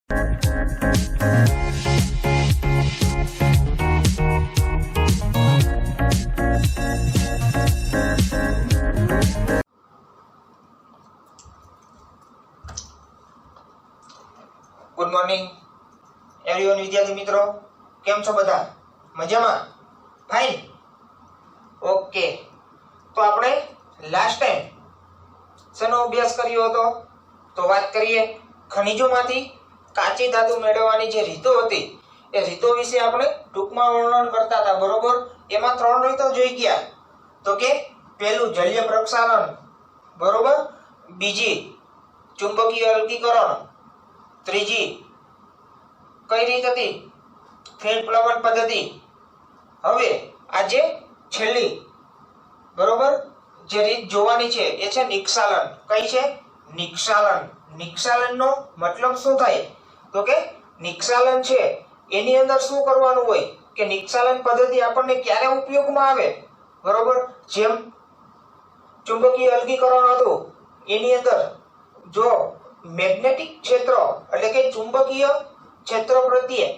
Good morning everyone વિદ્યાર્થી મિત્રો, કેમ છો બધા? મજામાં? Fine, okay. તો આપણે લાસ્ટ ટાઈમ શેનો અભ્યાસ કર્યો હતો? તો વાત કરીએ ખનિજોમાંથી કાચી ધાતુ મેળવવાની જે રીતો હતી એ રીતો વિશે આપણે ટૂંકમાં વર્ણન કરતા હતા, બરોબર? એમાં 3 રીતો જોઈ ગયા. તો કે પહેલું જલીય પ્રક્ષાલન, બરોબર, બીજી ચુંબકીય અલગીકરણ, ત્રીજી કઈ રીત હતી? ફિલ્મ પ્લવન પદ્ધતિ. હવે આજે છેલ્લી, બરોબર, જે રીત જોવાની છે એ છે નિક્ષાલન. કઈ છે? નિક્ષાલન. નિક્ષાલનનો મતલબ શું થાય? તો કે નિક્ષાલન છે એની અંદર શું કરવાનું હોય કે નિક્ષાલન પદ્ધતિ આપણને ક્યારે ઉપયોગમાં આવે? બરોબર, જેમ ચુંબકીય અલગીકરણ હતું એની અંદર જો મેગ્નેટિક ક્ષેત્ર એટલે કે ચુંબકીય ક્ષેત્ર પ્રત્યે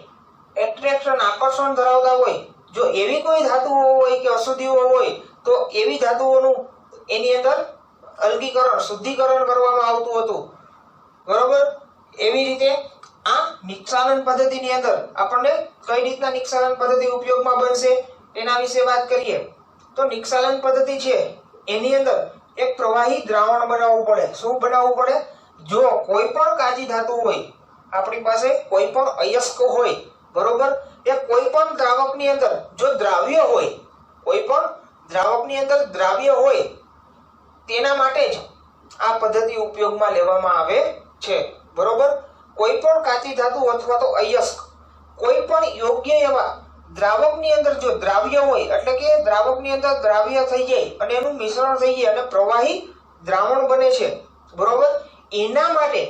એટ્રેક્શન, આકર્ષણ ધરાવતા હોય, જો એવી કોઈ ધાતુઓ હોય કે અશુદ્ધિઓ હોય તો એવી ધાતુઓનું એની અંદર અલગીકરણ, શુદ્ધિકરણ કરવામાં આવતું હતું, બરોબર. એવી રીતે આ નિક્ષાલન પદ્ધતિની અંદર આપણને કઈ રીતના નિક્ષાલન પદ્ધતિ ઉપયોગમાં બનશે એના વિશે વાત કરીએ. તો નિક્ષાલન પદ્ધતિ છે એની અંદર એક પ્રવાહી દ્રાવણ બનાવવું પડે. શું બનાવવું પડે? જો કોઈ પણ કાચી ધાતુ હોય, આપણી પાસે કોઈ પણ અયસ્ક હોય, બરોબર, એ કોઈ પણ દ્રાવકની અંદર જો દ્રાવ્ય હોય, કોઈ પણ દ્રાવકની અંદર દ્રાવ્ય હોય તેના માટે જ આ પદ્ધતિ ઉપયોગમાં લેવામાં આવે છે, બરોબર. કોઈ પણ કાચી ધાતુ અથવા તો અયસ્ક કોઈ પણ યોગ્ય એવા દ્રાવકની અંદર જો દ્રાવ્ય હોય એટલે કે દ્રાવકની અંદર દ્રાવ્ય થઈ જાય અને એનું મિશ્રણ થઈ જાય અને પ્રવાહી દ્રાવણ બને છે, બરોબર, એના માટે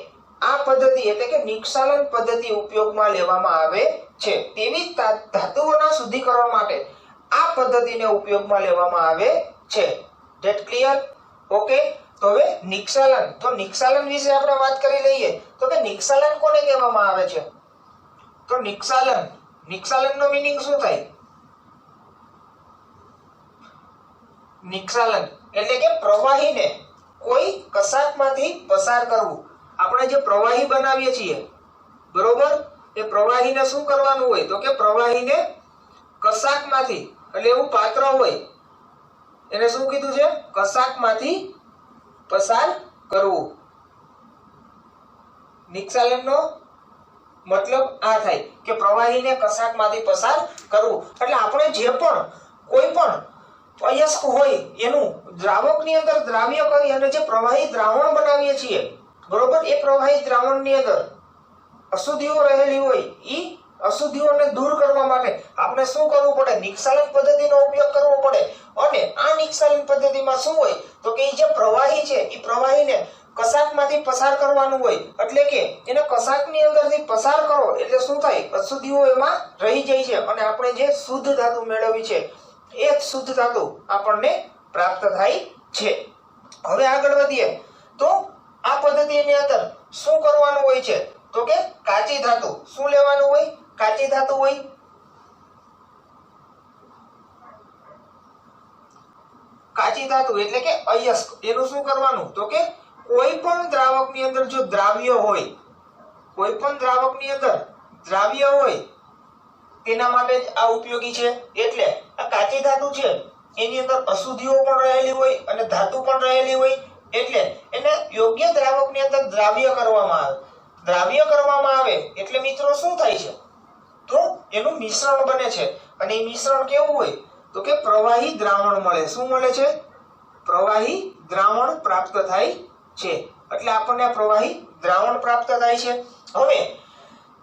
આ પદ્ધતિ એટલે કે નિક્ષાલન પદ્ધતિ ઉપયોગમાં લેવામાં આવે છે. તેવી ધાતુઓના શુદ્ધિકરણ માટે આ પદ્ધતિને ઉપયોગમાં લેવામાં આવે છે. That clear? ઓકે. તો હવે નિક્ષાલન, તો નિક્ષાલન વિશે આપણે વાત કરી લઈએ. તો કે નિક્ષાલન કોને કહેવામાં આવે છે? તો નિક્ષાલન, નિક્ષાલનનો મીનિંગ શું થાય? નિક્ષાલન એટલે કે પ્રવાહીને કોઈ કશાકમાંથી પસાર કરવું. આપણે જે પ્રવાહી બનાવીએ છીએ, બરોબર, એ પ્રવાહીને શું કરવાનું હોય? તો કે પ્રવાહીને કશાકમાંથી, એટલે એવું પાત્ર હોય એને શું કીધું છે? કશાકમાંથી પસાર કરવું. નિક્ષાલનનો મતલબ આ થાય કે પ્રવાહીને કશાકમાંથી પસાર કરવું. એટલે આપણે જે પણ કોઈ પણ અયસ્ક હોય એનું દ્રાવકની અંદર દ્રાવ્ય કરી અને જે પ્રવાહી દ્રાવણ બનાવીએ છીએ, બરોબર, એ પ્રવાહી દ્રાવણની અંદર અશુદ્ધિઓ રહેલી હોય, ઈ અશુદ્ધિઓને દૂર કરવા માટે આપણે શું કરવું પડે? નિક્ષાલન પદ્ધતિનો ઉપયોગ કરવો પડે. અને આ નિક્ષાલન પદ્ધતિમાં શું હોય? તો કે જે પ્રવાહી છે એ પ્રવાહીને કશાકમાંથી પસાર કરવાનું હોય. એટલે કે એને કશાકની અંદરથી પસાર કરો એટલે શું થાય? અશુદ્ધિઓ એમાં રહી જાય છે અને આપણે જે શુદ્ધ ધાતુ મેળવી છે એ જ શુદ્ધ ધાતુ આપણને પ્રાપ્ત થાય છે. હવે આગળ વધીએ તો આ પદ્ધતિની અંદર શું કરવાનું હોય છે? તો કે કાચી ધાતુ શું લેવાનું હોય? કાચી ધાતુ હોય, કાચી ધાતુ એટલે કે અયસ્ક, એનું શું કરવાનું? તો કે કોઈ પણ દ્રાવકની અંદર જો દ્રાવ્ય હોય, કોઈ પણ દ્રાવકની અંદર દ્રાવ્ય હોય તેના માટે જ આ ઉપયોગી છે. એટલે આ કાચી ધાતુ છે એની અંદર અશુદ્ધિઓ પણ રહેલી હોય અને ધાતુ પણ રહેલી હોય, એટલે એને યોગ્ય દ્રાવકની અંદર દ્રાવ્ય કરવામાં આવે. દ્રાવ્ય કરવામાં આવે એટલે મિત્રો શું થાય છે? તો એનું મિશ્રણ બને છે અને એ મિશ્રણ કેવું હોય? તો કે પ્રવાહી દ્રાવણ મળે. શું મળે છે? પ્રવાહી દ્રાવણ પ્રાપ્ત થાય છે. એટલે આપણને આ પ્રવાહી દ્રાવણ પ્રાપ્ત થાય છે. હવે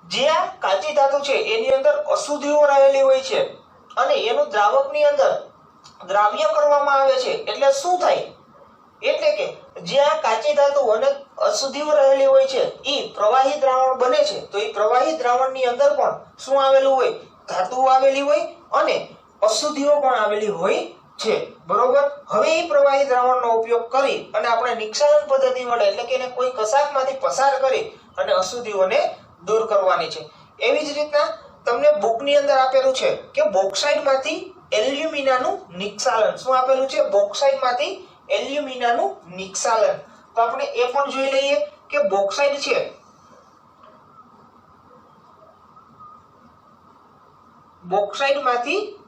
જે આ કાચી ધાતુ છે એની અંદર અશુદ્ધિઓ રહેલી હોય છે અને એનું દ્રાવકની અંદર દ્રાવ્ય કરવામાં આવે છે એટલે શું થાય? એટલે કે જે આ કાચી ધાતુ અને અશુદ્ધિઓ રહેલી હોય છે એ પ્રવાહી દ્રાવણ બને છે. તો એ પ્રવાહી દ્રાવણની અંદર પણ શું આવેલું હોય? ધાતુઓ આવેલી હોય અને અશુદ્ધિઓ પણ આવેલી હોય છે, બરોબર. હવે એ પ્રવાહી દ્રાવણનો ઉપયોગ કરી અને આપણે નિક્ષાલન પદ્ધતિ વડે એટલે કે એને કોઈ કશાકમાંથી પસાર કરી અને અશુદ્ધિઓને દૂર કરવાની છે। એવી જ રીતના તમને બુકની અંદર આપેલું છે કે બોક્સાઇટમાંથી એલ્યુમિનાનું નિક્ષાલન। શું આપેલું છે? બોક્સાઇટમાંથી એલ્યુમિનાનું નિક્ષાલન। તો આપણે એ પણ જોઈ લઈએ કે બોક્સાઇટ છે બોક્સાઇટમાંથી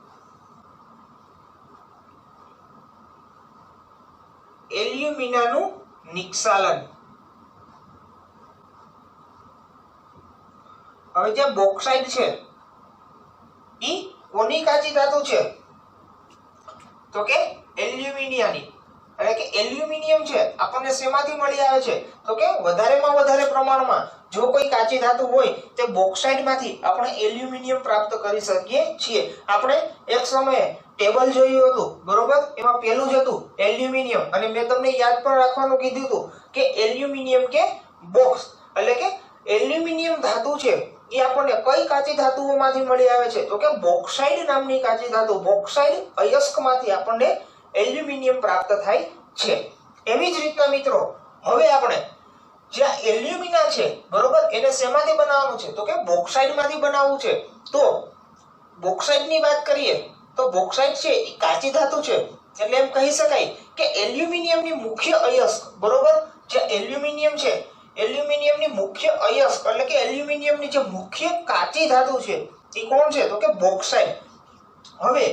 એલ્યુમિનાનું નિક્ષાલન। હવે જે બોક્સાઇટ છે ઈ કોની કાચી ધાતુ છે? તો કે એલ્યુમિનિયાની। એટલે કે એલ્યુમિનિયમ છે આપણને શેમાંથી મળી આવે છે? તો કે વધારેમાં વધારે પ્રમાણમાં જો કોઈ કાચી ધાતુ હોય તે બોક્સાઇટમાંથી આપણે એલ્યુમિનિયમ પ્રાપ્ત કરી શકીએ છીએ। આપણે એક સમયે ટેબલ જોયું હતું, બરોબર? એમાં પહેલું જ હતું એલ્યુમિનિયમ, અને મેં તમને યાદ પણ રાખવાનું કીધું હતું કે એલ્યુમિનિયમ કે બોક્સ એટલે કે એલ્યુમિનિયમ ધાતુ છે એ આપણને કઈ કાચી ધાતુઓમાંથી મળી આવે છે? તો કે બોક્સાઇટ નામની કાચી ધાતુ, બોક્સાઇટ અયસ્કમાંથી આપણને એલ્યુમિનિયમ પ્રાપ્ત થાય છે। એવી જ રીતના મિત્રો હવે આપણે જે એલ્યુમિના છે, બરોબર, એને શેમાંથી બનાવવાનું છે? તો કે બોક્સાઇટમાંથી બનાવવું છે। તો બોક્સાઇટની વાત કરીએ તો બોક્સાઇટ છે એ કાચી ધાતુ છે, એટલે એમ કહી શકાય કે એલ્યુમિનિયમની મુખ્ય અયસ્ક, બરોબર, જે એલ્યુમિનિયમ છે એલ્યુમિનિયમની મુખ્ય અયસ્ક એટલે કે એલ્યુમિનિયમની જે મુખ્ય કાચી ધાતુ છે એ કોણ છે? તો કે બોક્સાઇટ। હવે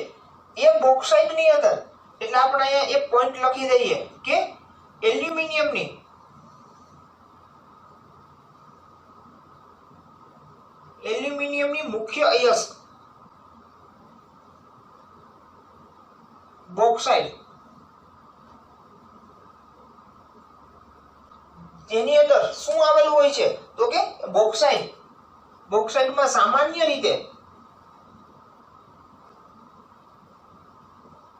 એ બોક્સાઇટની અંદર એટલે આપણે અહીંયા એક પોઈન્ટ લખી દઈએ કે એલ્યુમિનિયમની મુખ્ય અયસ્ક બોક્સાઇટ, જેની અંદર શું આવેલું હોય છે? તો કે બોક્સાઇટ। બોક્સાઇટમાં સામાન્ય રીતે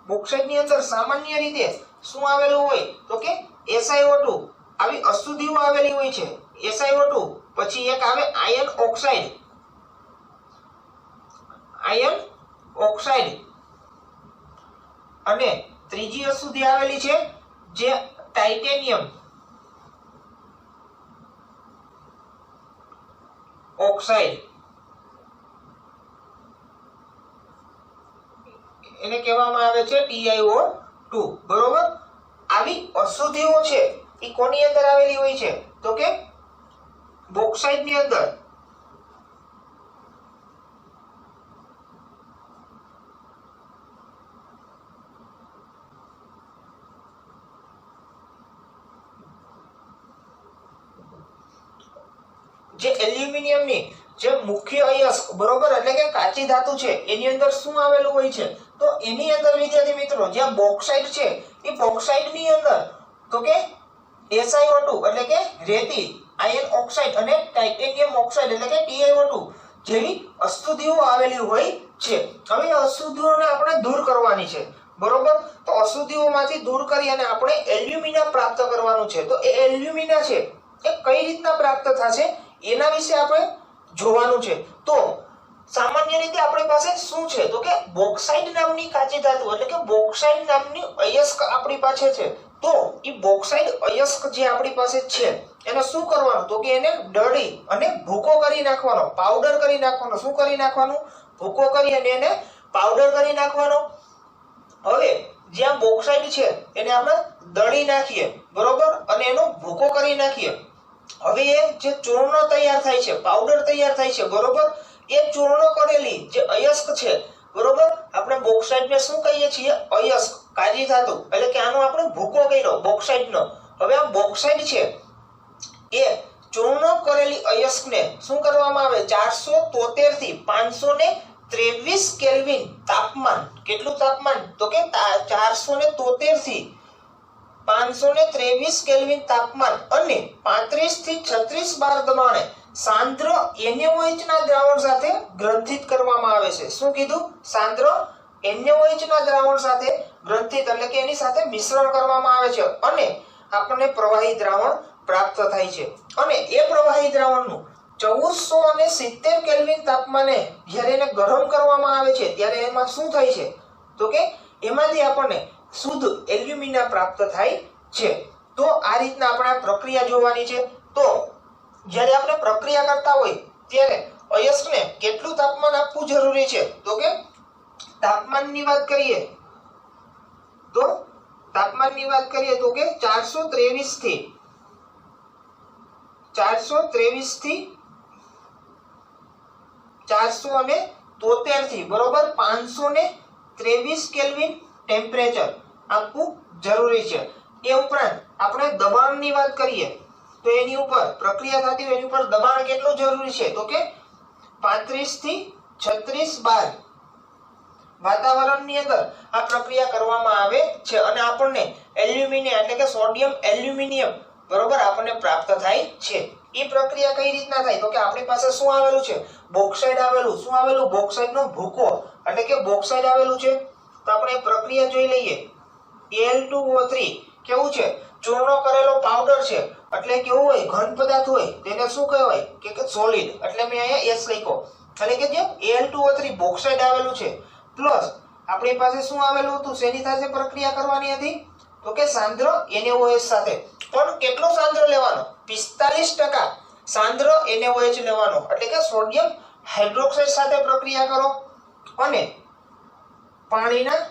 બોક્સાઇટની અંદર સામાન્ય રીતે શું આવેલું હોય? તો કે SiO2 આવી અશુદ્ધિઓ આવેલી હોય છે। SiO2 પછી એક આવે આયર્ન ઓક્સાઇડ અને ત્રીજી અશુદ્ધિ આવેલી છે જે ટાઇટેનિયમ ઓક્સાઇડ, એને કહેવામાં આવે છે TiO2, બરોબર? આવી અશુદ્ધિઓ છે એ કોની અંદર આવેલી હોય છે? તો કે બોક્સાઇટની અંદર। જે એલ્યુમિનિયમની જે મુખ્ય અયસ્ક, બરોબર, એટલે કે કાચી ધાતુ છે એની અંદર શું આવેલું હોય છે? તો એની અંદર વિદ્યાર્થી મિત્રો જે બોક્સાઇટ છે એ બોક્સાઇટની અંદર તો કે SiO2 એટલે કે રેતી, આયર્ન ઓક્સાઇડ અને ટાઇટેનિયમ ઓક્સાઇડ એટલે કે TiO2 જેવી અશુદ્ધિઓ આવેલી હોય છે। હવે અશુદ્ધિઓને આપણે દૂર કરવાની છે, બરોબર? તો અશુદ્ધિઓમાંથી દૂર કરી અને આપણે એલ્યુમિના પ્રાપ્ત કરવાનું છે। તો એ એલ્યુમિના છે એ કઈ રીતના પ્રાપ્ત થશે એના વિશે આપણે જોવાનું છે। તો સામાન્ય રીતે આપણી પાસે શું છે? તો કે બોક્સાઇટ નામની કાચી ધાતુ એટલે કે બોક્સાઇટ નામની અયસ્ક આપણી પાસે છે। તો એ બોક્સાઇટ અયસ્ક જે આપણી પાસે છે એને શું કરવાનું? તો કે એને દળી અને ભૂકો કરી નાખવાનો, પાવડર કરી નાખવાનો। શું કરી નાખવાનું? ભૂકો કરી અને એને પાવડર કરી નાખવાનો। હવે જ્યાં બોક્સાઇટ છે એને આપણે દળી નાખીએ, બરોબર, અને એનો ભૂકો કરી નાખીએ। હવે એ જે ચૂર્ણ તૈયાર થાય છે, પાવડર તૈયાર થાય છે, બરોબર, એ ચૂર્ણ કરેલી જે અયસ્ક છે, બરોબર, આપણે બોક્સાઇટને શું કહીએ છીએ? અયસ્ક, કાચી ધાતુ, એટલે કે આનો આપણે ભૂકો કર્યો બોક્સાઇટનો। હવે આ બોક્સાઇટ છે એ ચૂર્ણ કરેલી અયસ્કને શું કરવામાં આવે? 473 થી 523 કેલ્વિન તાપમાન, કેટલું તાપમાન? તો કે 473 થી 523 કેલ્વિન તાપમાન અને 35 થી 36 બાર દબાણે સાંદ્ર NaOH ના દ્રાવણ સાથે ગ્રંથિત કરવામાં આવે છે। શું કીધું? સાંદ્ર NaOH ના દ્રાવણ સાથે ગ્રંથિત એટલે કે એની સાથે મિશ્રણ કરવામાં આવે છે અને આપણને પ્રવાહી દ્રાવણ પ્રાપ્ત થાય છે। અને એ પ્રવાહી દ્રાવણનું 1470 કેલ્વિન તાપમાને જ્યારે એને ગરમ કરવામાં આવે છે ત્યારે એમાં શું થાય છે? તો કે એમાંથી આપણને શુદ્ધ એલ્યુમિના પ્રાપ્ત થાય છે। તો આ રીતના આપણે આ પ્રક્રિયા જોવાની છે। તો જ્યારે આપણે પ્રક્રિયા કરતા હોય ત્યારે અયસ્કને કેટલું તાપમાન આપવું જરૂરી છે? તો કે તાપમાનની વાત કરીએ તો કે 423 થી 473 થી બરોબર 523 કેલ્વિન ટેમ્પરેચર આપવું જરૂરી છે. એ ઉપરાંત આપણે દબાણની વાત કરીએ તો એની ઉપર પ્રક્રિયા થતી હોય એની ઉપર દબાણ કેટલું જરૂરી છે? તો કે 35 થી 36 બાર વાતાવરણની અંદર આ પ્રક્રિયા કરવામાં આવે છે અને આપણને એલ્યુમિનિયમ એટલે કે સોડિયમ એલ્યુમિનિયમ બરોબર આપણને પ્રાપ્ત થાય છે. એ પ્રક્રિયા કઈ રીતના થાય? તો કે આપણી પાસે શું આવેલું છે? બોક્સાઇડ આવેલું. શું આવેલું? બોક્સાઇડનો ભૂકો એટલે કે બોક્સાઇડ આવેલું છે. તો આપણે પ્રક્રિયા જોઈ લઈએ. Al2O3 કેવું છે? ચૂર્ણ કરેલો પાવડર છે. એટલે કેવું હોય? ઘન પદાર્થ હોય તેને શું કહેવાય? કે સોલિડ. એટલે મેં અહીંયા S લખ્યો. એટલે કે જે Al2O3 બોક્સાઇડ આવેલું છે પ્લસ આપણી પાસે શું આવેલું હતું? શેની સાથે પ્રક્રિયા કરવાની હતી? તો કે સાંદ્ર NaOH સાથે. પણ કેટલો સાંદ્ર લેવાનો? 45% સાંદ્ર NaOH લેવાનો. એટલે કે સોડિયમ હાઇડ્રોક્સાઇડ સાથે પ્રક્રિયા કરો અને પાણીના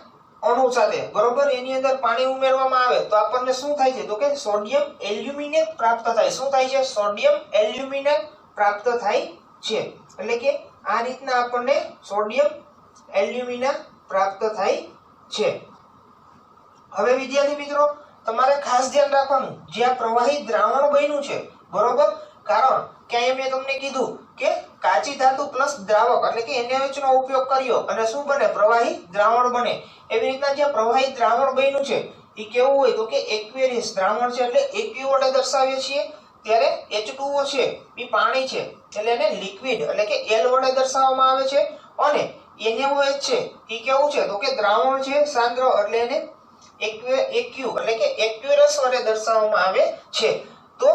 અણુ સાથે બરોબર એની અંદર પાણી ઉમેરવામાં આવે તો આપણને શું થાય છે? તો કે સોડિયમ એલ્યુમિનેટ પ્રાપ્ત થાય. શું થાય છે? સોડિયમ એલ્યુમિનેટ પ્રાપ્ત થાય છે. એટલે કે આ રીતના આપણને સોડિયમ એલ્યુમિના પ્રાપ્ત થાય છે. હવે વિદ્યાર્થી મિત્રો તમારે ખાસ ધ્યાન રાખવાનું જ્યાં પ્રવાહી દ્રાવણ બન્યું છે બરોબર, કારણ કે અહીંયા મેં તમને કીધું કે કાચી ધાતુ પ્લસ દ્રાવક એટલે કે NaOH નો ઉપયોગ કર્યો અને શું બને? પ્રવાહી દ્રાવણ બને. એવી રીતના જે પ્રવાહી દ્રાવણ બન્યું છે એ કેવું હોય? તો કે એક્વેરિયસ દ્રાવણ છે એટલે એક્યુ વડે દર્શાવીએ છીએ. ત્યારે H2O છે એ પાણી છે એટલે એને લિક્વિડ એટલે કે L વડે દર્શાવવામાં આવે છે અને NaOH છે એ કેવું છે? તો કે દ્રાવણ છે સાંદ્ર એટલે એને એક્યુ એટલે કે એક્યુરસ વડે દર્શાવવામાં આવે છે. તો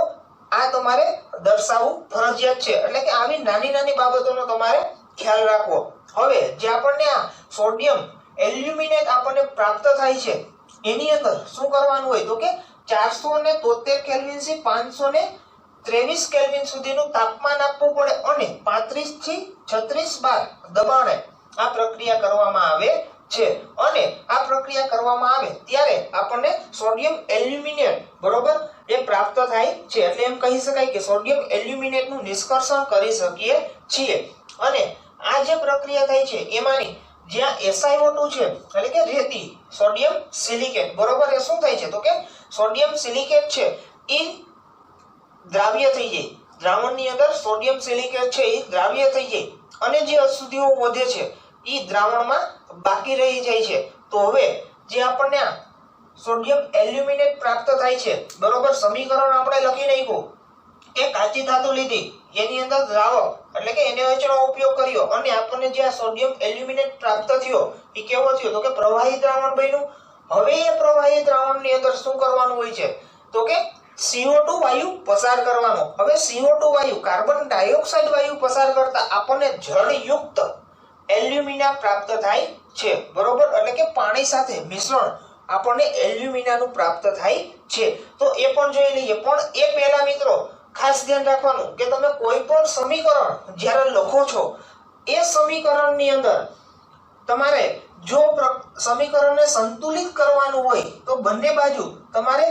આ તમારે દર્શાવવું ફરજિયાત છે. એટલે કે આવી નાની નાની બાબતોનો તમારે ખ્યાલ રાખવો. હવે જે આપણને આ સોડિયમ એલ્યુમિનેટ આપણને પ્રાપ્ત થાય છે એની અંદર શું કરવાનું હોય? તો કે 473 કેલ્વિન થી 523 કેલ્વિન સુધીનું તાપમાન આપવું પડે અને 35 થી 36 બાર દબાણે આ પ્રક્રિયા કરવામાં આવે છે. અને આ પ્રક્રિયા કરવામાં આવે ત્યારે આપણને સોડિયમ એલ્યુમિનેટ બરોબર એ પ્રાપ્ત થાય છે. એટલે એમ કહી શકાય કે સોડિયમ એલ્યુમિનેટ નું નિષ્કર્ષણ કરી શકીએ છીએ. અને આ જે પ્રક્રિયા થાય છે એમાંની જ્યાં SiO2 છે એટલે કે રેતી સોડિયમ સિલિકેટ બરોબર એ શું થાય છે? તો કે સોડિયમ સિલિકેટ છે એ દ્રાવ્ય થઈ જાય. દ્રાવણની અંદર સોડિયમ સિલિકેટ છે એ દ્રાવ્ય થઈ જાય અને જે અશુદ્ધિઓ વધે છે એ દ્રાવણમાં બાકી રહી જાય છે. તો હવે જે આપણને આ સોડિયમ એલ્યુમિનેટ પ્રાપ્ત થાય છે બરોબર, સમીકરણ આપણે લખી નાખ્યું કે કાચી ધાતુ લીધી એની અંદર દ્રાવક એટલે કે NaOH નો ઉપયોગ કર્યો અને આપણને જે આ સોડિયમ એલ્યુમિનેટ પ્રાપ્ત થયો એ કેવો થયો? તો કે પ્રવાહી દ્રાવણ બન્યું. હવે એ પ્રવાહી દ્રાવણની અંદર શું કરવાનું હોય છે? તો કે CO2 વાયુ પસાર કરવાનો. હવે CO2 વાયુ કાર્બન ડાયોક્સાઇડ વાયુ પસાર કરતા આપણને જળયુક્ત એલ્યુમિના પ્રાપ્ત થાય છે બરોબર, એટલે કે પાણી સાથે મિશ્રણ આપણને એલ્યુમિનાનું પ્રાપ્ત થાય છે. તો એ પણ જોઈ લઈએ. પણ એ પહેલા મિત્રો ખાસ ધ્યાન રાખવાનું કે તમે કોઈ પણ સમીકરણ જ્યારે લખો છો એ સમીકરણની અંદર તમારે જો સમીકરણને સંતુલિત કરવાનું હોય તો બંને બાજુ તમારે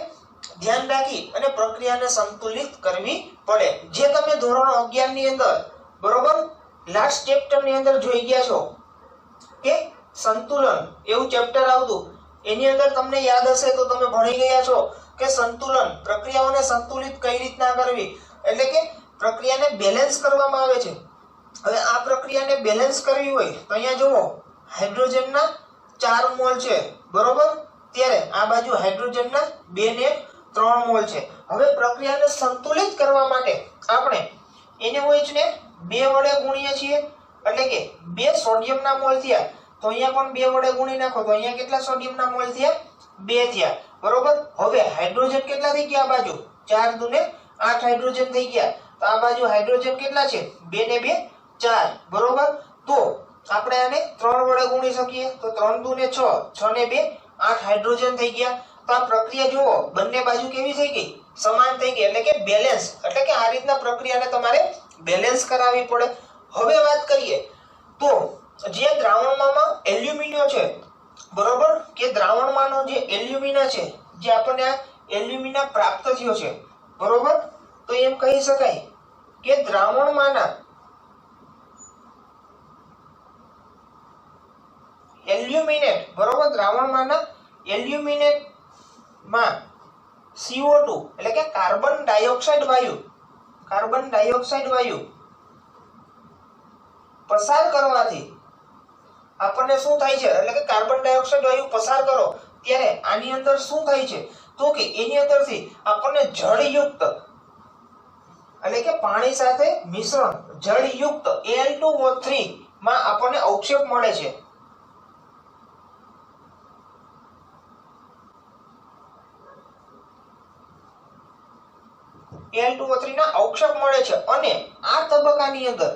ધ્યાન રાખી અને પ્રક્રિયાને સંતુલિત કરવી પડે. જે તમે ધોરણ 11 ની અંદર બરોબર લાસ્ટ ચેપ્ટર ની અંદર જોઈ ગયા છો કે સંતુલન એવું ચેપ્ટર આવતું, એની અંદર તમને યાદ હશે તો તમે ભણી ગયા છો કે સંતુલન પ્રક્રિયાઓને સંતુલિત કઈ રીતના કરવી એટલે કે પ્રક્રિયાને બેલેન્સ કરવામાં આવે છે. હવે આ પ્રક્રિયાને બેલેન્સ કરવી હોય તો અહીંયા જુઓ હાઇડ્રોજનના 4 મોલ છે બરોબર, ત્યારે આ બાજુ હાઇડ્રોજનના 2 ને 3 મોલ છે. હવે પ્રક્રિયાને સંતુલિત કરવા માટે આપણે NaOH ને 2 વડે ગુણીએ છીએ એટલે કે 2 સોડિયમના મોલ થયા તો અહીંયા પણ 2 વડે ગુણી નાખો તો અહીંયા કેટલા સોડિયમના મોલ થયા? 2 થયા બરોબર. હવે હાઇડ્રોજન કેટલા થઈ ગયા? આ બાજુ 4 દુને 8 હાઇડ્રોજન થઈ ગયા. તો આ બાજુ હાઇડ્રોજન કેટલા છે? 2 ને 2 4 બરોબર. તો આપણે આને 3 વડે ગુણી શકીએ તો 3 દુને 6 6 ને 2 8 હાઇડ્રોજન થઈ ગયા. તો આ પ્રક્રિયા જુઓ બંને બાજુ કેવી થઈ ગઈ, સમાન થઈ ગઈ, એટલે કે બેલેન્સ. એટલે કે આ રીતના પ્રક્રિયાને તમારે બેલેન્સ કરાવવી પડે. હવે વાત કરીએ તો જે દ્રાવણમાં એલ્યુમિનિયમ છે, બરોબર, કે દ્રાવણમાંનો જે એલ્યુમિના છે, જે આપણને આ એલ્યુમિના પ્રાપ્ત થયો છે, બરોબર, તો એમ કહી શકાય કે દ્રાવણમાંના એલ્યુમિનેટ, બરોબર, દ્રાવણમાંના એલ્યુમિનેટ માં CO2 એટલે કે કાર્બન ડાયોક્સાઇડ વાયુ પસાર કરવાથી આપણને શું થાય છે, એટલે કે કાર્બન ડાયોક્સાઇડ વાયુ પસાર કરો ત્યારે આની અંદર શું થાય છે, તો કે એની અંદરથી આપણને જળયુક્ત એટલે કે પાણી સાથે મિશ્રણ જળયુક્ત Al2O3 માં આપણને અવક્ષેપ મળે છે. Al2O3 ના અવક્ષેપ મળે છે અને આ તબક્કાની અંદર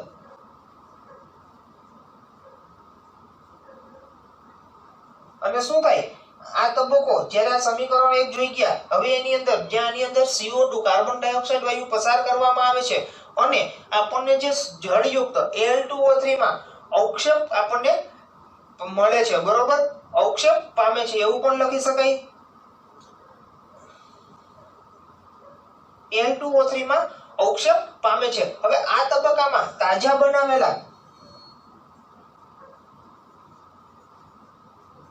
અને શું થાય, આ તબક્કો જ્યારે આ સમીકરણ 1 જોઈ ગયા, હવે એની અંદર જ્યાં આની અંદર CO2 કાર્બન ડાયોક્સાઇડ વાયુ પસાર કરવામાં આવે છે અને આપણને જે જળયુક્ત Al2O3 માં અવક્ષેપ આપણને મળે છે, બરોબર, અવક્ષેપ પામે છે એવું પણ લખી શકાય. Al2O3 માં અવક્ષેપ પામે છે. હવે આ તબક્કામાં તાજા બનાવેલા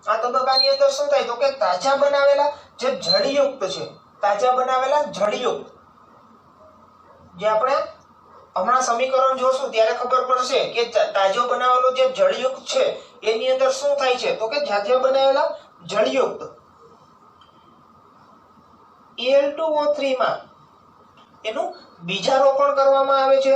આ તબક્કાની અંદર શું થાય તો કે તાજા બનાવેલા જે જળયુક્ત છે, તાજા બનાવેલા જળયુક્ત, જે આપણે હમણાં સમીકરણ જોશું ત્યારે ખબર પડશે કે તાજો બનાવેલો જે જળયુક્ત છે એની અંદર શું થાય છે તો કે તાજા બનાવેલા જળયુક્ત Al2O3 માં એનું બીજારોપણ કરવામાં આવે છે.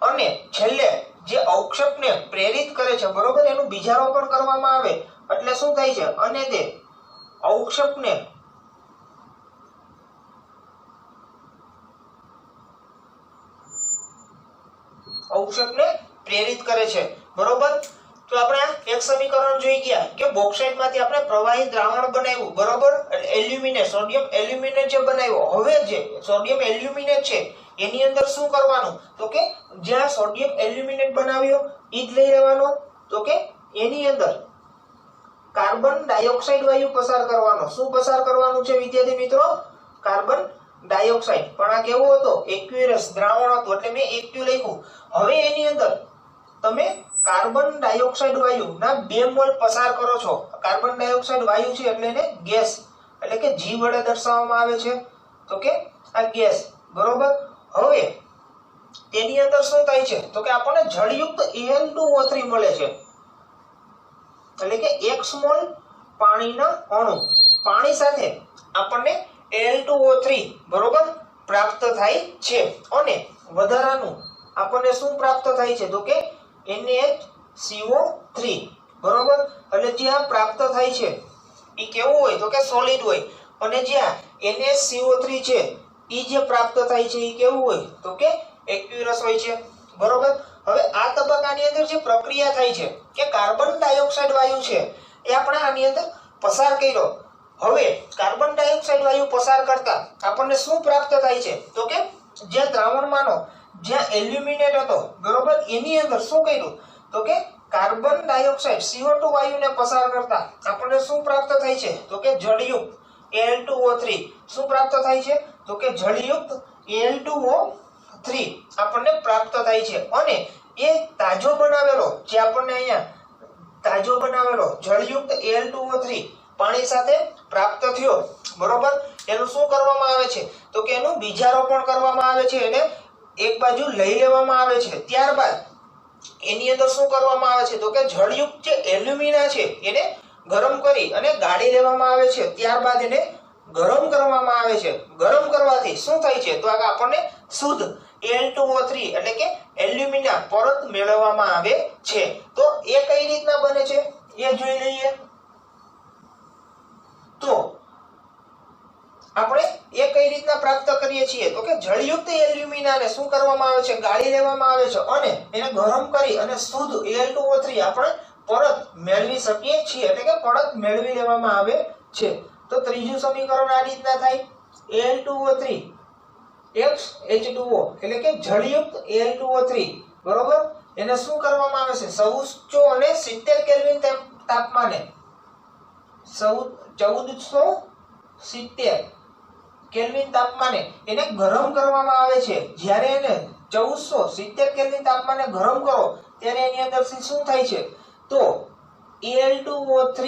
અને છેલ્લે જે અવક્ષેપને પ્રેરિત કરે છે, બરોબર, એનું બીજારોપણ કરવામાં આવે એટલે શું થાય છે, અને તે અવક્ષેપને પ્રેરિત કરે છે, બરોબર. તો આપણે એક સમીકરણ જોઈ ગયા કે બોક્સાઇટમાંથી આપણે પ્રવાહી દ્રાવણ બનાવ્યું, બરોબર, એલ્યુમિનેટ, સોડિયમ એલ્યુમિનેટ જે બનાવ્યો. હવે જે સોડિયમ એલ્યુમિનેટ છે એની અંદર શું કરવાનું તો કે જ્યાં સોડિયમ એલ્યુમિનેટ બનાવ્યો ઈ જ લઈ લેવાનો, તો કે એની અંદર કાર્બન ડાયોક્સાઇડ વાયુ પસાર કરવાનો. શું પસાર કરવાનું છે વિદ્યાર્થી મિત્રો? Carbon dioxide. પણ આ કેવો હતો? એક્યુરસ દ્રાવણ હતું એટલે મેં એક્યુ લખ્યું. હવે એની અંદર તમે કાર્બન ડાયોક્સાઇડ વાયુ ના 2 મોલ પસાર કરો છો. કાર્બન ડાયોક્સાઇડ વાયુ છે એટલે એને ગેસ એટલે કે G વડે દર્શાવવામાં આવે છે, તો કે આ ગેસ, બરોબર. હવે તેની અંદર શું થાય છે તો કે આપણને જળયુક્ત Al2O3 મળે છે, એટલે કે 1 મોલ પાણીના અણુ, પાણી સાથે આપણને Al2O3, બરોબર, પ્રાપ્ત થાય છે. અને વધારાનું આપણને શું પ્રાપ્ત થાય છે તો કે NaCO3, બરોબર. એટલે જે આ પ્રાપ્ત થાય છે એ કેવું હોય તો કે સોલિડ હોય, અને જ્યાં NaCO3 છે એ જે પ્રાપ્ત થાય છે એ કેવું હોય તો કે એક્યુરસ હોય છે, બરોબર. હવે આ તબક્કાની અંદર જે પ્રક્રિયા થાય છે કે કાર્બન ડાયોક્સાઇડ વાયુ છે એ આપણે આની અંદર પસાર કર્યો. હવે કાર્બન ડાયોક્સાઇડ વાયુ પસાર કરતા આપણને શું પ્રાપ્ત થાય છે તો કે જે દ્રાવણમાંનો જ્યાં એલ્યુમિનેટ હતો, બરોબર, એની અંદર શું કર્યું તો કે કાર્બન ડાયોક્સાઇડ CO2 વાયુને પસાર કરતા આપણને શું પ્રાપ્ત થાય છે તો કે જળયુક્ત Al2O3. શું પ્રાપ્ત થાય છે તો કે જળયુક્ત Al2O3 આપણને પ્રાપ્ત થાય છે. અને એ તાજો બનાવેલો જે આપણને અહીંયા તાજો બનાવેલો જળયુક્ત Al2O3 પાણી સાથે પ્રાપ્ત થયો, બરોબર, એનું શું કરવામાં આવે છે તો કે એનું બીજારોપણ કરવામાં આવે છે, એને એક બાજુ લઈ લેવામાં આવે છે. ત્યારબાદ એની અંદર શું કરવામાં આવે છે તો કે જળયુક્ત જે એલ્યુમિના છે એને ગરમ કરી અને ગાળી લેવામાં આવે છે. ત્યારબાદ એને ગરમ કરવામાં આવે છે. ગરમ કરવાથી શું થાય છે તો આપણને શુદ્ધ Al2O3 એટલે કે એલ્યુમિના પરત મેળવવામાં આવે છે. તો એ કઈ રીતના બને છે એ જોઈ લઈએ. તો આપણે એ કઈ રીતના પ્રાપ્ત કરીએ છીએ તો કે જળયુક્ત એલ્યુમિનાને શું કરવામાં આવે છે, ગાળી લેવામાં આવે છે અને એને ગરમ કરી અને શુદ્ધ Al2O3 આપણે પરત મેળવી શકીએ છીએ, એટલે કે પરત મેળવી લેવામાં આવે છે. તો ત્રીજું સમીકરણ આ રીતના થાય Al2O3 X H2O એટલે કે જળયુક્ત Al2O3 બરોબર. એને શું કરવામાં આવે છે, 1470 કેલ્વિન તાપમાને 1470 કેલ્વિન તાપમાને એને ગરમ કરવામાં આવે છે. જ્યારે એને 1470 કેલ્વિન તાપમાને ગરમ કરો ત્યારે એની અંદરથી શું થાય છે તો Al2O3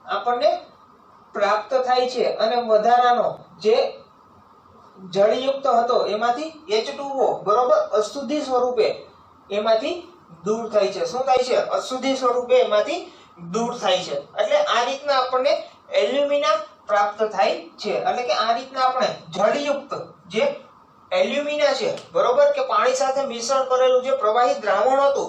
આપણને પ્રાપ્ત થાય છે અને વધારાનો જે જળયુક્ત હતો એમાંથી H2O બરોબર અશુદ્ધિ સ્વરૂપે એમાંથી દૂર થાય છે. શું થાય છે, અશુદ્ધિ સ્વરૂપે એમાંથી દૂર થાય છે. એટલે આ રીતના આપણને એલ્યુમિના પ્રાપ્ત થાય છે. એટલે કે આ રીતના આપણે જળયુક્ત જે એલ્યુમિના છે બરોબર કે પાણી સાથે મિશ્રણ કરેલું જે પ્રવાહી દ્રાવણ હતું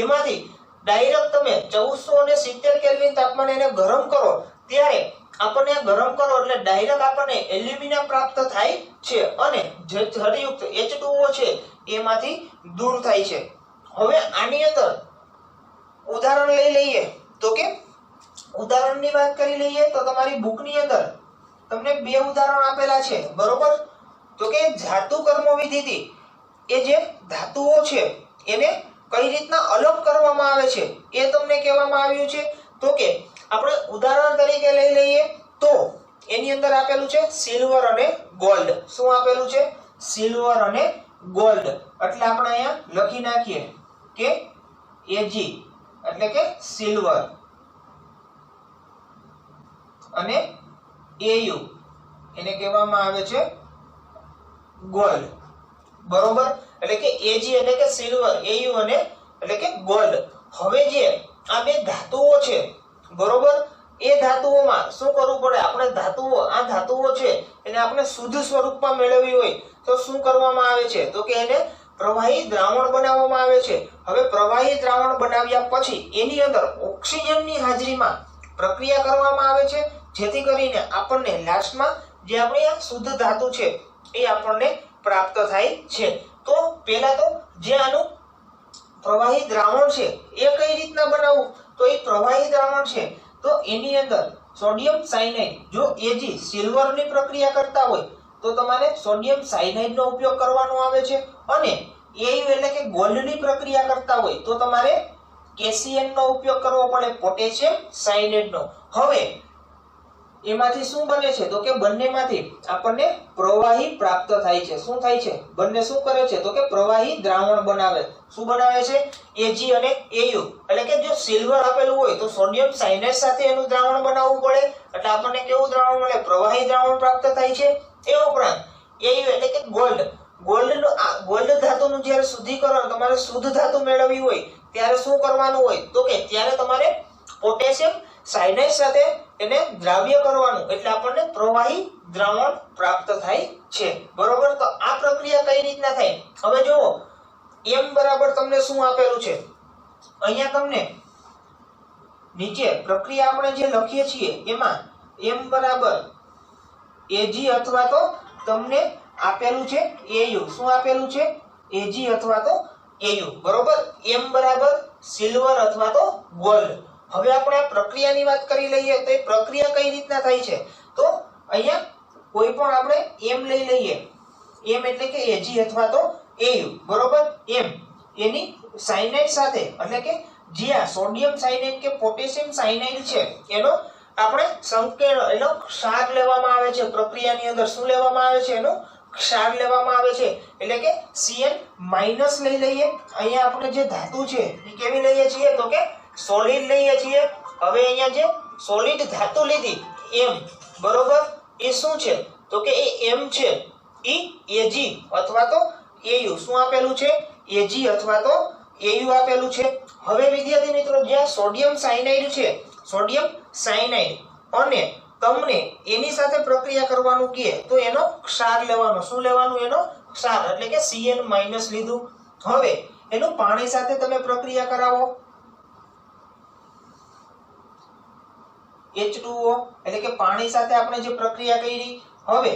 એમાંથી ડાયરેક્ટ તમે 1470 કેલ્વિન તાપમાને એને ગરમ કરો ત્યારે આપણને ગરમ કરો એટલે ડાયરેક્ટ આપણને એલ્યુમિના પ્રાપ્ત થાય છે અને જે જળયુક્ત H2O છે એમાંથી દૂર થાય છે. હવે આની અંદર ઉદાહરણ લઈ લઈએ તો કે ઉદાહરણની વાત કરી લઈએ તો તમારી બુકની અંદર તમને બે ઉદાહરણ આપેલા છે બરોબર. તો કે ધાતુ કર્મવિધિથી એ જે ધાતુઓ છે એને કઈ રીતના અલગ કરવામાં આવે છે એ તમને કહેવામાં આવ્યું છે. તો કે આપણે ઉદાહરણ તરીકે લઈ લઈએ તો એની અંદર આપેલું છે સિલ્વર અને ગોલ્ડ. શું આપેલું છે, સિલ્વર અને ગોલ્ડ. એટલે આપણે અહીંયા લખી નાખીએ કે Ag એટલે કે સિલ્વર અને Au એને કહેવામાં આવે છે ગોલ્ડ બરોબર. એટલે કે Ag એટલે કે સિલ્વર, Au અને એટલે કે ગોલ્ડ. હવે જે આ બે ધાતુઓ છે બરોબર એ ધાતુઓમાં શું કરવું પડે, આપણે આ ધાતુઓ છે એને આપણે શુદ્ધ સ્વરૂપમાં મેળવવી હોય તો શું કરવામાં આવે છે તો કે એને પ્રવાહી દ્રાવણ બનાવવામાં આવે છે. હવે પ્રવાહી દ્રાવણ બનાવ્યા પછી એની અંદર ઓક્સિજનની હાજરીમાં પ્રક્રિયા કરવામાં આવે છે જેથી કરીને આપણને લાસ્ટમાં જે આપણી આ શુદ્ધ ધાતુ છે એ આપણને પ્રાપ્ત થાય છે. તો પહેલા તો જે આનું પ્રવાહી દ્રાવણ છે એ કઈ રીતના બનાવવું તો એ પ્રવાહી દ્રાવણ છે તો એની અંદર સોડિયમ સાયનાઇડ, જો Ag સિલ્વરની પ્રક્રિયા કરતા હોય તો તમારે સોડિયમ સાયનાઇડ નો ઉપયોગ કરવાનો આવે છે અને Au એટલે કે ગોલ્ડની પ્રક્રિયા કરતા હોય તો તમારે કેસીએન નો ઉપયોગ કરવો પડે, પોટેશિયમ સાયનાઇડ નો. હવે એમાંથી શું બને છે તો કે બંનેમાંથી આપણને પ્રવાહી પ્રાપ્ત થાય છે. શું થાય છે, બંને શું કરે છે તો કે પ્રવાહી દ્રાવણ બનાવે. શું બનાવે છે, Ag અને Au. એટલે કે જો સિલ્વર આપેલું હોય તો સોડિયમ સાયનાઇડ સાથે એનું દ્રાવણ બનાવવું પડે એટલે આપણને કેવું દ્રાવણ મળે, પ્રવાહી દ્રાવણ પ્રાપ્ત થાય છે. એ ઉપરાંત Au એટલે કે ગોલ્ડ ધાતુનું જ્યારે શુદ્ધિકરણ તમારે શુદ્ધ ધાતુ મેળવવી હોય ત્યારે શું કરવાનું હોય તો કે ત્યારે તમારે પોટેશિયમ સાયનાઇડ સાથે એને દ્રાવ્ય કરવાનું એટલે આપણને પ્રવાહી દ્રાવણ પ્રાપ્ત થાય છે બરોબર. તો આ પ્રક્રિયા કઈ રીતના થાય હવે જુઓ. m બરાબર તમને શું આપેલું છે, અહીંયા તમને નીચે પ્રક્રિયા આપણે જે લખીએ છીએ એમાં m બરાબર Ag અથવા તો તમને આપેલું છે Au. શું આપેલું છે, Ag અથવા તો Au બરોબર. m બરાબર સિલ્વર અથવા તો ગોલ્ડ. હવે આપણે આ પ્રક્રિયાની વાત કરી લઈએ તો એ પ્રક્રિયા કઈ રીતના થાય છે તો અહીંયા કોઈ પણ આપણે m લઈ લઈએ. m એટલે કે Ag અથવા તો Au બરોબર. m એની સાયનાઇડ સાથે એટલે કે જે આ સોડિયમ સાયનાઇડ કે પોટેશિયમ સાયનાઇડ છે એનો આપણે સંકેત એનો ક્ષાર લેવામાં આવે છે. પ્રક્રિયાની અંદર શું લેવામાં આવે છે, એનો ક્ષાર લેવામાં આવે છે એટલે કે Cn માઈનસ લઈ લઈએ. અહીંયા આપણે જે ધાતુ છે એ કેવી લઈએ છીએ તો કે સોલિડ લઈએ છીએ. હવે અહીંયા જે સોલિડ ધાતુ લીધી m બરોબર એ શું છે તો કે એ m છે એ Ag અથવા તો Au. શું આપેલું છે, Ag અથવા તો Au આપેલું છે. હવે વિદ્યાર્થી મિત્રો જે સોડિયમ સાયનાઇડ છે, સોડિયમ સાયનાઇડ અને તમને એની સાથે પ્રક્રિયા કરવાનું કહે તો એનો ક્ષાર લેવાનો. શું લેવાનું, એનો ક્ષાર એટલે કે Cn માઈનસ લીધું. હવે એનું પાણી સાથે તમે પ્રક્રિયા કરાવો H2O એટલે કે પાણી સાથે આપણે જે પ્રક્રિયા કરી. હવે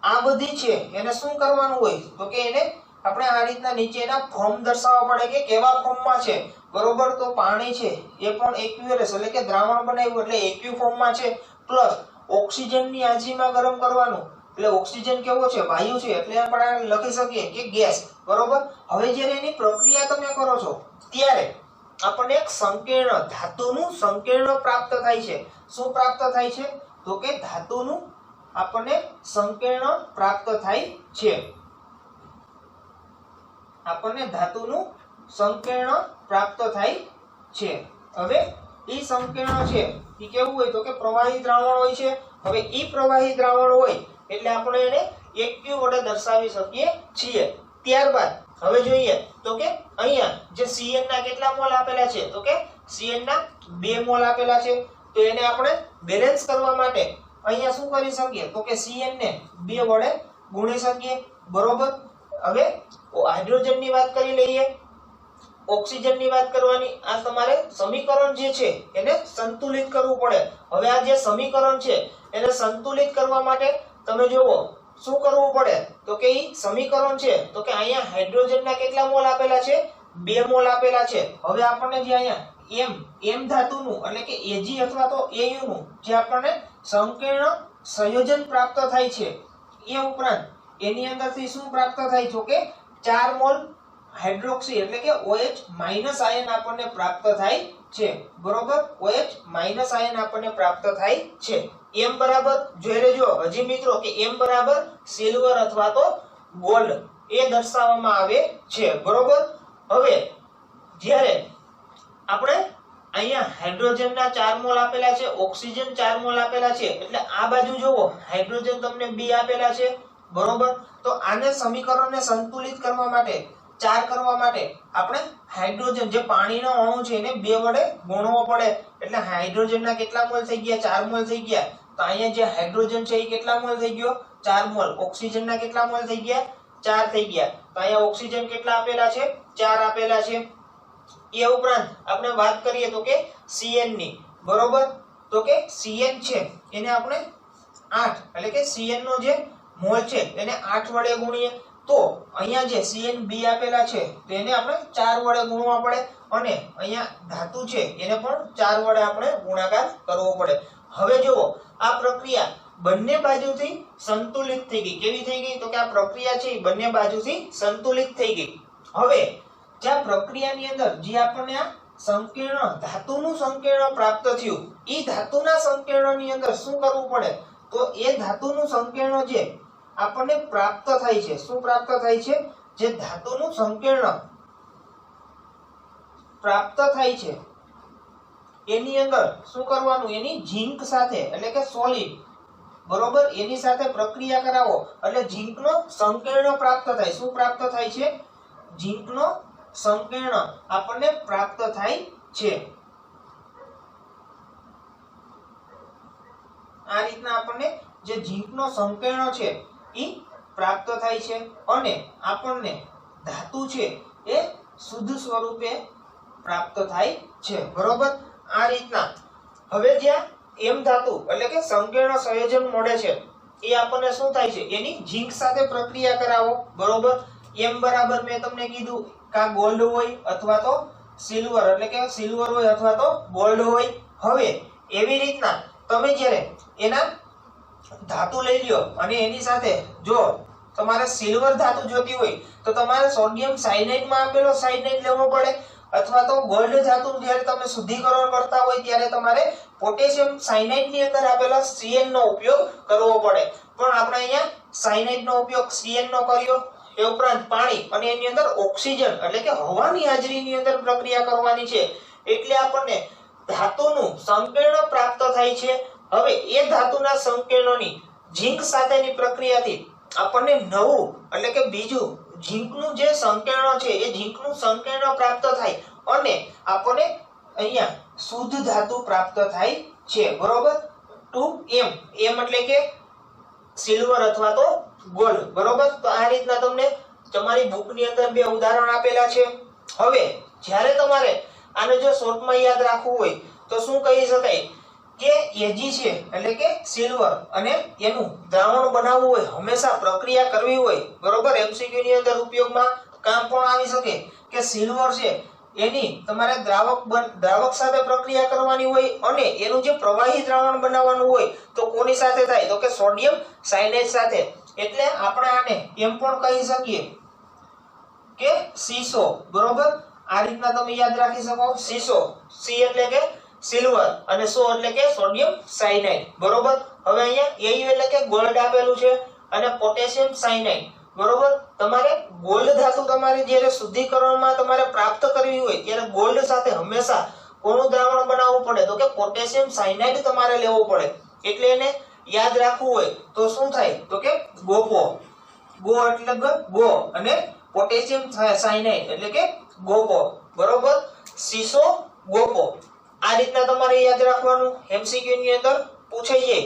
આ બધી છે એને શું કરવાનું હોય તો કે એને આપણે આ રીતના નીચેના ફોર્મ દર્શાવવા પડે કે કેવા ફોર્મમાં છે, બરોબર. તો પાણી છે એ પણ એક્યુએસ એટલે કે દ્રાવણ બનાવ્યું એટલે એક્યુ ફોર્મમાં છે, પ્લસ ઓક્સિજનની હાજરીમાં ગરમ કરવાનું એટલે ઓક્સિજન કેવો છે, વાયુ છે, એટલે આપણે લખી શકીએ કે ગેસ, બરોબર. હવે જ્યારે એની પ્રક્રિયા તમે કરો છો ત્યારે આપણને એક સંકીર્ણ ધાતુનું સંકીર્ણ પ્રાપ્ત થાય છે. શું પ્રાપ્ત થાય છે તો કે ધાતુનું આપણને સંકીર્ણ પ્રાપ્ત થાય છે. આપણને ધાતુનું સંકીર્ણ પ્રાપ્ત થાય છે. હવે ઈ સંકીર્ણ છે ઈ કેવું હોય તો કે પ્રવાહી દ્રાવણ હોય છે. હવે ઈ પ્રવાહી દ્રાવણ હોય એટલે આપણે એને એક્યુ વડે દર્શાવી શકીએ છીએ. ત્યારબાદ હવે જોઈએ તો કે અહીંયા જે Cn ના કેટલા મોલ આપેલા છે તો કે Cn ના 2 મોલ આપેલા છે. તો એને આપણે બેલેન્સ કરવા માટે અહીંયા શું કરી શકીએ તો કે Cn ને 2 વડે ગુણી શકીએ, બરોબર. હવે હાઇડ્રોજન ની વાત કરી લઈએ, ઓક્સિજન ની વાત કરવાની. આ તમારે સમીકરણ જે છે એને સંતુલિત કરવું પડે. હવે આ જે સમીકરણ છે એને સંતુલિત કરવા માટે તમે જોવો શું કરવું પડે તો કે ઈ સમીકરણ છે તો કે અહીંયા હાઇડ્રોજન ના કેટલા મોલ આપેલા છે, 2 મોલ આપેલા છે. હવે આપણને જે અહીંયા M ધાતુનું એટલે કે Ag અથવા તો Au નું જે આપણને સંકીર્ણ સંયોજન પ્રાપ્ત થાય છે, એ ઉપરાંત એની અંદરથી શું પ્રાપ્ત થાય છે કે 4 મોલ હાઇડ્રોક્સી એટલે કે OH- આયન આપણને પ્રાપ્ત થાય છે, બરોબર. OH- આયન આપણને પ્રાપ્ત થાય છે. M બરાબર જોઈ લેજો હજી મિત્રો કે M બરાબર સિલ્વર અથવા તો ગોલ્ડ એ દર્શાવવામાં આવે છે, બરોબર. હવે જ્યારે આપણે અહીંયા હાઇડ્રોજન ના 4 મોલ આપેલા છે, ઓક્સિજન 4 મોલ આપેલા છે, એટલે આ બાજુ જોવો હાઇડ્રોજન તમને 2 આપેલા છે, બરોબર. તો આને સમીકરણને સંતુલિત કરવા માટે 4 કરવા માટે આપણે હાઇડ્રોજન જે પાણીનો અણુ છે એને 2 વડે ગુણવો પડે. એટલે હાઇડ્રોજન ના કેટલા મોલ થઈ ગયા, 4 મોલ થઈ ગયા. તો અહીંયા જે હાઇડ્રોજન છે એ કેટલા મોલ થઈ ગયો, 4 મોલ. ઓક્સિજન ના કેટલા મોલ થઈ ગયા, 4 થઈ ગયા. તો અહીંયા ઓક્સિજન કેટલા આપેલા છે, 4 આપેલા છે. એ ઉપરાંત આપણે વાત કરીએ તો કે Cn ની, બરોબર. તો કે Cn છે એને આપણે 8 એટલે કે Cn નો જે મોલ છે એને 8 વડે ગુણીએ તો અહીંયા જે Cn 2 આપેલા છે તેને આપણે 4 વડે ગુણવા પડે અને અહીંયા ધાતુ છે એને પણ 4 વડે આપણે ગુણાકાર કરવો પડે. હવે જુઓ આ પ્રક્રિયા બંને બાજુથી સંતુલિત થઈ ગઈ. કેવી થઈ ગઈ તો કે આ પ્રક્રિયા છે એ બંને બાજુથી સંતુલિત થઈ ગઈ. હવે જ્યાં પ્રક્રિયાની અંદર જે આપણને આ સંકીર્ણ ધાતુનું સંકીર્ણ પ્રાપ્ત થયું, ઈ ધાતુના સંકીર્ણની અંદર શું કરવું પડે તો એ ધાતુનું સંકીર્ણ જે આપણને પ્રાપ્ત થાય છે, શું પ્રાપ્ત થાય છે, જે ધાતુનું સંકીર્ણ પ્રાપ્ત થાય છે એની અંદર શું કરવાનું, એની ઝીંક સાથે એટલે કે સોલિડ, બરોબર, એની સાથે પ્રક્રિયા કરાવો એટલે ઝીંકનો સંકીર્ણ પ્રાપ્ત થાય. શું પ્રાપ્ત થાય છે, ઝીંકનો સંકીર્ણ આપણને પ્રાપ્ત થાય છે. આ રીતના આપણને જે ઝીંકનો સંકીર્ણ છે ઈ પ્રાપ્ત થાય છે અને આપણને ધાતુ છે એ શુદ્ધ સ્વરૂપે પ્રાપ્ત થાય છે, બરોબર. આ રીતના હવે જ્યાં M ધાતુ એટલે કે સંકીર્ણ સંયોજન મળે છે એ આપણને શું થાય છે, એની ઝીંક સાથે પ્રક્રિયા કરાવો, બરોબર. M બરાબર મેં તમને કીધું કા ગોલ્ડ હોય અથવા તો સિલ્વર એટલે કે સિલ્વર હોય અથવા તો ગોલ્ડ હોય. હવે એવી રીતના તમે જ્યારે એના ધાતુ લઈ લ્યો અને એની સાથે જો તમારે સિલ્વર ધાતુ જોતી હોય તો તમારે સોડિયમ સાયનાઇડ માં આપેલો સાયનાઇડ લેવો પડે અથવા તો ગોલ્ડ ધાતુ જ્યારે તમે શુદ્ધિકરણ કરતા હોય ત્યારે તમારે પોટેશિયમ સાયનાઇડ ની અંદર આપેલા Cn નો ઉપયોગ કરવો પડે. પણ આપણે અહીંયા સાયનાઇડ નો ઉપયોગ Cn નો કર્યો. એ ઉપરાંત પાણી અને એની અંદર ઓક્સિજન એટલે કે હવાની હાજરીની અંદર પ્રક્રિયા કરવાની છે એટલે આપણને ધાતુનું સંકીર્ણ પ્રાપ્ત થાય છે. હવે એ ધાતુના સંકીર્ણની ઝીંક સાથેની પ્રક્રિયાથી આપણને નવું એટલે કે બીજું ઝીંકનું જે સંકીર્ણ છે એ ઝીંકનું સંકીર્ણ પ્રાપ્ત થાય અને આપણને અહીંયા શુદ્ધ ધાતુ પ્રાપ્ત થાય છે, બરોબર. 2M એટલે કે સિલ્વર અથવા તો ગોલ્ડ, બરોબર. તો આ રીતના તમને તમારી બુકની અંદર 2 ઉદાહરણ આપેલા છે. હવે જ્યારે તમારે આને જો શોર્ટમાં યાદ રાખવું હોય તો શું કહી શકાય કે Ag છે એટલે કે સિલ્વર અને એનું દ્રાવણ બનાવવું હોય, હંમેશા પ્રક્રિયા કરવી હોય, બરોબર, એમસીક્યુ ની અંદર ઉપયોગમાં કામ પણ આવી શકે કે સિલ્વર છે એની તમારે દ્રાવક સાથે પ્રક્રિયા કરવાની હોય અને એનું જે પ્રવાહી દ્રાવણ બનાવવાનું હોય તો કોની સાથે થાય તો કે સોડિયમ સાયનાઇડ સાથે. એટલે આપણે આને એમ પણ કહી શકીએ કે સીસો, બરોબર. આ રીતના તમે યાદ રાખી શકો, સીસો, સી એટલે કે સિલ્વર અને સો એટલે કે સોડિયમ સાયનાઇડ, બરોબર. હવે અહીંયા Au એટલે કે ગોલ્ડ આપેલું છે અને પોટેશિયમ સાયનાઇડ, બરોબર. તમારે ગોલ્ડ ધાતુ તમારે જ્યારે શુદ્ધિકરણમાં તમારે પ્રાપ્ત કરવી હોય ત્યારે ગોલ્ડ સાથે હંમેશા કોનું દ્રાવણ બનાવવું પડે તો કે પોટેશિયમ સાયનાઇડ તમારે લેવો પડે. એટલે એને યાદ રાખવું હોય તો શું થાય તો કે ગોપો, ગો એટલે ગો અને પોટેશિયમ સાયનાઇડ એટલે કે ગોપો, બરોબર. સીસો, ગોપો, આ રીતના તમારે યાદ રાખવાનું. એમસીક્યુ ની અંદર પૂછાઈ જાય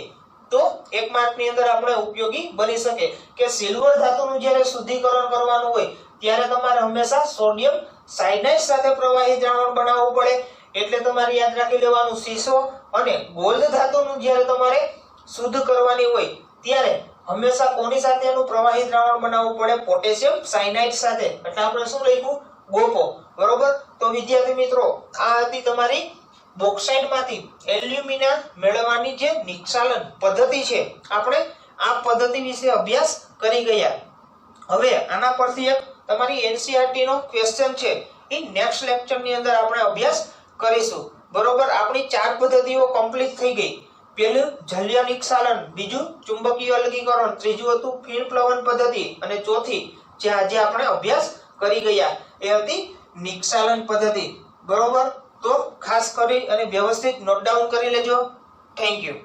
તો 1 માર્ક ની અંદર આપણે ઉપયોગી બની શકે કે સિલ્વર ધાતુનું જ્યારે શુદ્ધિકરણ કરવાનું હોય ત્યારે તમારે હંમેશા સોડિયમ સાયનાઇડ સાથે પ્રવાહી દ્રાવણ બનાવવું પડે. એટલે તમારે યાદ રાખી લેવાનું સીસો. અને ગોલ્ડ ધાતુનું જ્યારે તમારે શુદ્ધ કરવાની હોય ત્યારે હંમેશા કોની સાથે એનું પ્રવાહી દ્રાવણ બનાવવું પડે પોટેશિયમ સાયનાઇડ સાથે. એટલે આપણે શું લખ્યું ગોપો, બરોબર. તો વિદ્યાર્થી મિત્રો આ હતી તમારી બોક્સાઇટ માંથી એલ્યુમિના મેળવવાની જે નિક્ષાલન પદ્ધતિ છે. આપણે આ પદ્ધતિ વિશે અભ્યાસ કરી ગયા. હવે આના પરથી એક તમારી એનસીઈઆરટી નો ક્વેશ્ચન છે એ નેક્સ્ટ લેક્ચર ની અંદર આપણે અભ્યાસ કરીશું, બરોબર. આપણી 4 પદ્ધતિઓ કમ્પ્લીટ થઈ ગઈ. પહેલું જલીય નિક્ષાલન, બીજું ચુંબકીય અલગીકરણ, ત્રીજું હતું ફીણ પ્લવન પદ્ધતિ અને ચોથી જે આજે આપણે અભ્યાસ કરી ગયા એ હતી નિક્ષાલન પદ્ધતિ, બરોબર. તો ખાસ કરી અને વ્યવસ્થિત નોટ ડાઉન કરી લેજો. Thank you.